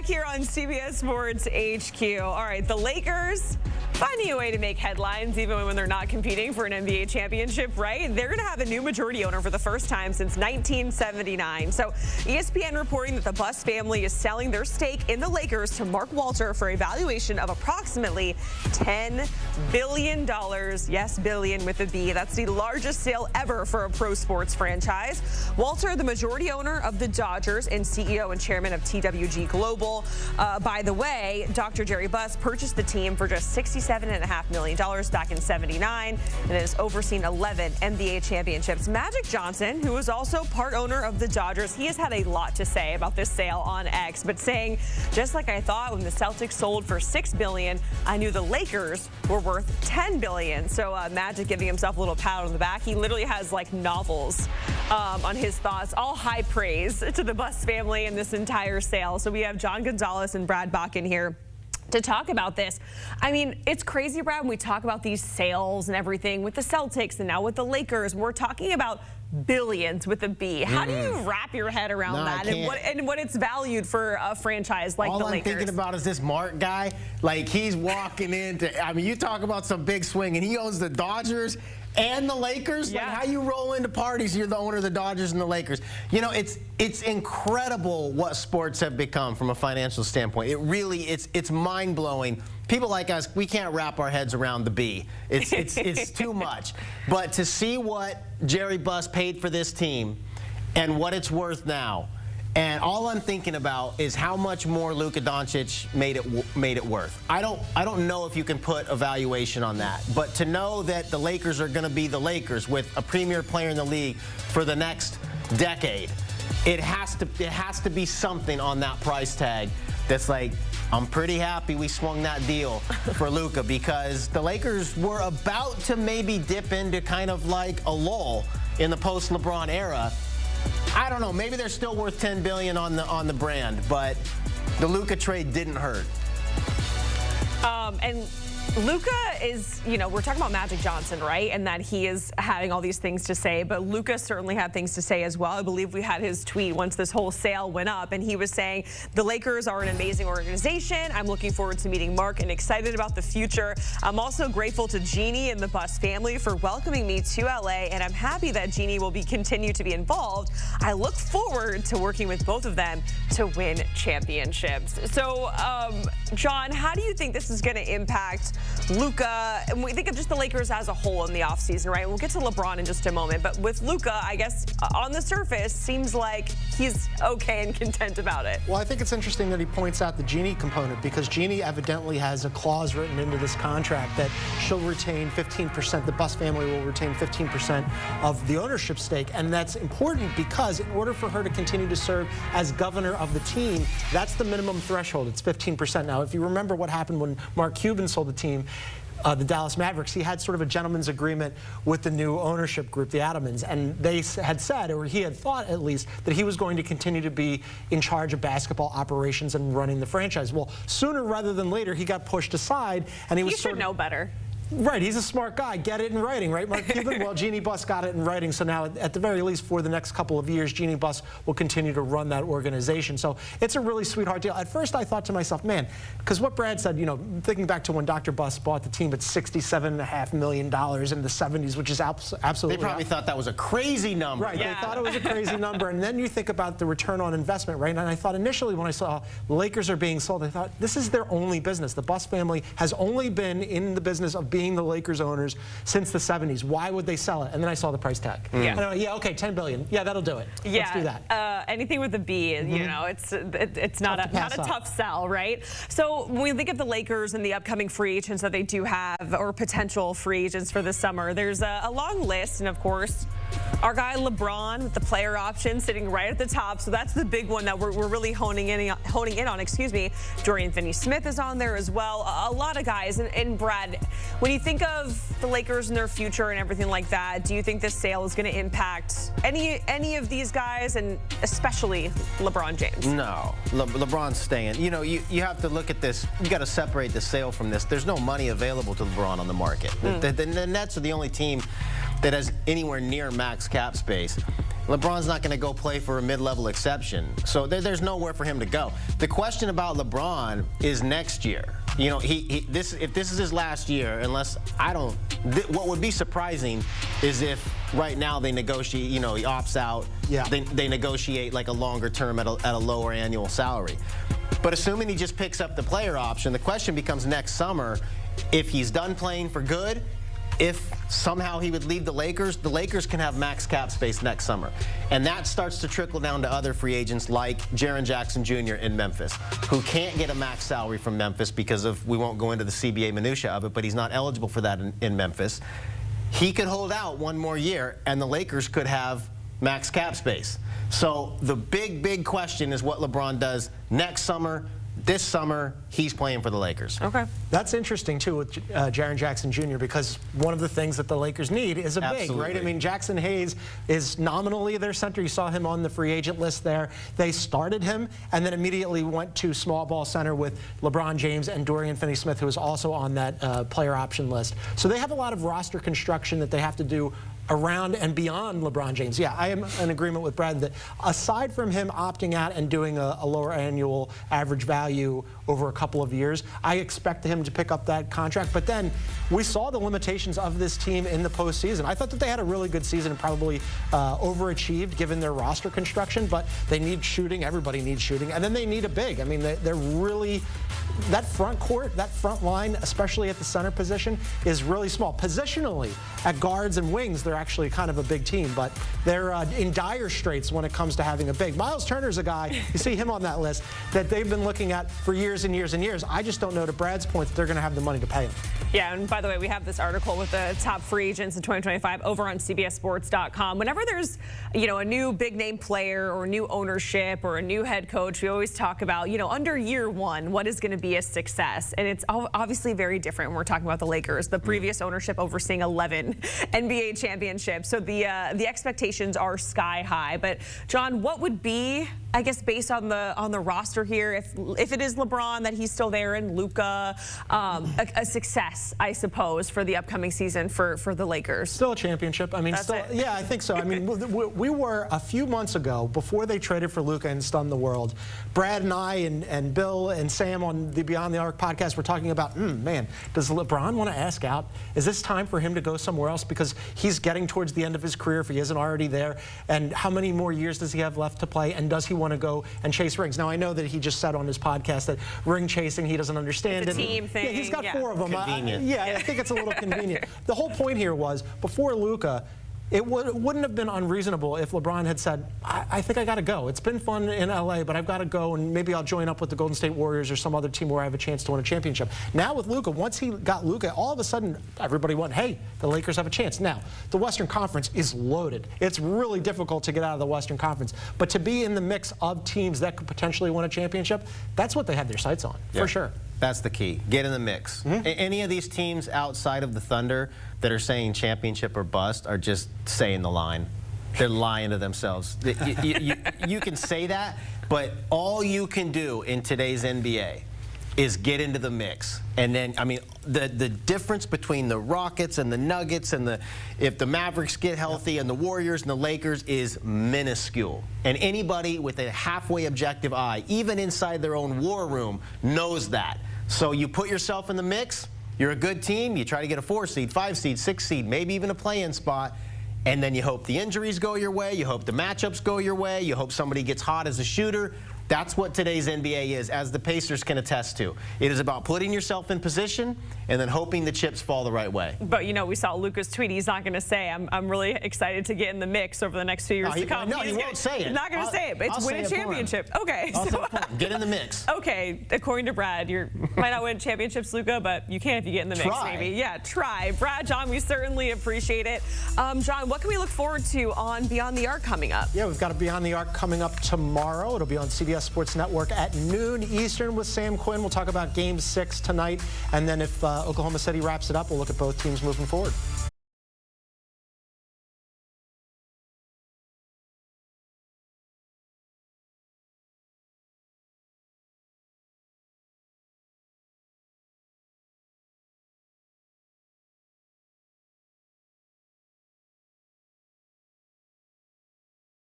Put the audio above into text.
back here on CBS Sports HQ. All right, the Lakers finding a way to make headlines even when they're not competing for an NBA championship, right? They're going to have a new majority owner for the first time since 1979. So ESPN reporting that the Buss family is selling their stake in the Lakers to Mark Walter for a valuation of approximately $10 billion. Yes, billion with a B. That's the largest sale ever for a pro sports franchise. Walter, the majority owner of the Dodgers and CEO and chairman of TWG Global. By the way, Dr. Jerry Buss purchased the team for just $67.5 million back in '79 and has overseen 11 NBA championships. Magic Johnson, who is also part owner of the Dodgers, he has had a lot to say about this sale on X, but saying, just like I thought when the Celtics sold for $6 billion, I knew the Lakers were worth $10 billion. So Magic giving himself a little pat on the back. He literally has like novels on his thoughts, all high praise to the Buss family and this entire sale. So we have John Gonzalez and Brad Botkin here to talk about this. I mean, it's crazy, Brad, when we talk about these sales and everything with the Celtics and now with the Lakers. We're talking about billions with a B. How do you wrap your head around that and what it's valued for a franchise like the Lakers? All I'm thinking about is this Mark guy. Like, he's walking into, I mean, you talk about some big swing, and he owns the Dodgers and the Lakers. Yeah. Like, how you roll into parties, you're the owner of the Dodgers and the Lakers. You know, it's incredible what sports have become from a financial standpoint. It really, it's mind-blowing. People like us, we can't wrap our heads around the B. It's too much. But to see what Jerry Buss paid for this team and what it's worth now, and all I'm thinking about is how much more Luka Doncic made it worth. I don't know if you can put a valuation on that, but to know that the Lakers are going to be the Lakers with a premier player in the league for the next decade, it has to be something on that price tag that's like, I'm pretty happy we swung that deal for Luka, because the Lakers were about to maybe dip into kind of like a lull in the post-LeBron era. I don't know, maybe they're still worth $10 billion on the brand, but the Luka trade didn't hurt. And Luka is, you know, we're talking about Magic Johnson, right? And that he is having all these things to say, but Luka certainly had things to say as well. I believe we had his tweet once this whole sale went up, and he was saying, the Lakers are an amazing organization. I'm looking forward to meeting Mark and excited about the future. I'm also grateful to Jeannie and the Buss family for welcoming me to LA, and I'm happy that Jeannie will continue to be involved. I look forward to working with both of them to win championships. So, John, how do you think this is going to impact Luka? And we think of just the Lakers as a whole in the offseason, right? We'll get to LeBron in just a moment. But with Luka, I guess on the surface, seems like he's okay and content about it. Well, I think it's interesting that he points out the Jeannie component, because Jeannie evidently has a clause written into this contract that she'll retain 15%, the Buss family will retain 15% of the ownership stake. And that's important because in order for her to continue to serve as governor of the team, that's the minimum threshold. It's 15%. Now, if you remember what happened when Mark Cuban sold the team, the Dallas Mavericks, he had sort of a gentleman's agreement with the new ownership group, the Adamans, and they had said, or he had thought at least, that he was going to continue to be in charge of basketball operations and running the franchise. Well, sooner rather than later, he got pushed aside, and he was should know better. Right, he's a smart guy. Get it in writing, right, Mark Cuban? Well, Jeannie Buss got it in writing, so now at the very least for the next couple of years, Jeannie Buss will continue to run that organization. So it's a really sweetheart deal. At first I thought to myself, man, because what Brad said, you know, thinking back to when Dr. Buss bought the team at $67.5 million in the 70s, which is absolutely... They probably thought that was a crazy number. Right, yeah. They thought it was a crazy number, and then you think about the return on investment, right? And I thought initially when I saw the Lakers are being sold, I thought, this is their only business. The Buss family has only been in the business of being the Lakers owners since the 70s. Why would they sell it? And then I saw the price tag. Yeah. And I went, yeah, okay, $10 billion. Yeah, that'll do it. Yeah. Let's do that. Anything with a B, you know, it's not a tough sell, right? So when we think of the Lakers and the upcoming free agents that they do have, or potential free agents for this summer, there's a long list, and of course, our guy LeBron with the player option sitting right at the top. So that's the big one that we're really honing in on. Excuse me. Dorian Finney-Smith is on there as well. A lot of guys. And Brad, when you think of the Lakers and their future and everything like that, do you think this sale is going to impact any of these guys, and especially LeBron James? No, LeBron's staying. You know, you have to look at this. You got to separate the sale from this. There's no money available to LeBron on the market. The Nets are the only team that has anywhere near max cap space. LeBron's not going to go play for a mid-level exception. So there's nowhere for him to go. The question about LeBron is next year. You know, if this is his last year, what would be surprising is if right now they negotiate, you know, he opts out, yeah. they negotiate like a longer term at a lower annual salary. But assuming he just picks up the player option, the question becomes next summer, if he's done playing for good, if somehow he would leave the Lakers can have max cap space next summer. And that starts to trickle down to other free agents like Jaren Jackson Jr. in Memphis, who can't get a max salary from Memphis because of, we won't go into the CBA minutia of it, but he's not eligible for that in Memphis. He could hold out one more year, and the Lakers could have max cap space. So the big question is what LeBron does next summer. This summer, he's playing for the Lakers. Okay. That's interesting, too, with Jaren Jackson Jr., because one of the things that the Lakers need is a big, right? I mean, Jackson Hayes is nominally their center. You saw him on the free agent list there. They started him and then immediately went to small ball center with LeBron James and Dorian Finney-Smith, who is also on that player option list. So they have a lot of roster construction that they have to do around and beyond LeBron James. Yeah, I am in agreement with Brad that aside from him opting out and doing a lower annual average value over a couple of years, I expect him to pick up that contract. But then we saw the limitations of this team in the postseason. I thought that they had a really good season and probably overachieved given their roster construction, but they need shooting. Everybody needs shooting. And then they need a big. I mean, they're really, that front court, that front line, especially at the center position, is really small. Positionally, at guards and wings, they're actually kind of a big team, but they're in dire straits when it comes to having a big. Miles Turner's a guy, you see him on that list, that they've been looking at for years and years and years. I just don't know, to Brad's point, that they're going to have the money to pay him. Yeah, and by the way, we have this article with the top free agents in 2025 over on CBSSports.com. Whenever there's, you know, a new big-name player or new ownership or a new head coach, we always talk about, you know, under year one, what is going to be a success? And it's obviously very different when we're talking about the Lakers. The previous ownership overseeing 11 NBA championships. So the expectations are sky high. But John, what would be, I guess, based on the roster here, if it is LeBron that he's still there and Luka, a success, I suppose, for the upcoming season for the Lakers? Still a championship. I mean, That's it. Yeah, I think so. I mean, we were a few months ago, before they traded for Luka and stunned the world, Brad and I and Bill and Sam on the Beyond the Arc podcast were talking about, man, does LeBron want to ask out? Is this time for him to go somewhere else? Because he's getting towards the end of his career if he isn't already there. And how many more years does he have left to play? And does he want to go and chase rings? Now, I know that he just said on his podcast that ring chasing, he doesn't understand it's it. a team thing. Yeah, he's got 4 of them. Convenient. I think it's a little convenient. The whole point here was, before Luka, it wouldn't have been unreasonable if LeBron had said, I think I got to go. It's been fun in LA, but I've got to go, and maybe I'll join up with the Golden State Warriors or some other team where I have a chance to win a championship. Now with Luka, once he got Luka, all of a sudden everybody went, hey, the Lakers have a chance. Now, the Western Conference is loaded. It's really difficult to get out of the Western Conference, but to be in the mix of teams that could potentially win a championship, that's what they had their sights on, for sure. That's the key. Get in the mix. Any of these teams outside of the Thunder that are saying championship or bust are just saying the line. They're lying to themselves. You can say that, but all you can do in today's NBA is get into the mix. And then, I mean, the difference between the Rockets and the Nuggets and if the Mavericks get healthy and the Warriors and the Lakers is minuscule. And anybody with a halfway objective eye, even inside their own war room, knows that. So you put yourself in the mix, you're a good team, you try to get a 4 seed, 5 seed, 6 seed, maybe even a play-in spot, and then you hope the injuries go your way, you hope the matchups go your way, you hope somebody gets hot as a shooter. That's what today's NBA is, as the Pacers can attest to. It is about putting yourself in position and then hoping the chips fall the right way. But, you know, we saw Luka's tweet. He's not going to say, I'm really excited to get in the mix over the next few years to come. No, he won't say it. He's not going to say it, but it's win a championship. Okay. So, get in the mix. Okay, according to Brad, you might not win championships, Luka, but you can if you get in the mix, maybe. Yeah, try. Brad, John, we certainly appreciate it. John, what can we look forward to on Beyond the Arc coming up? Yeah, we've got a Beyond the Arc coming up tomorrow. It'll be on CBS Sports Network at noon Eastern with Sam Quinn. We'll talk about Game 6 tonight, and then if Oklahoma City wraps it up, we'll look at both teams moving forward.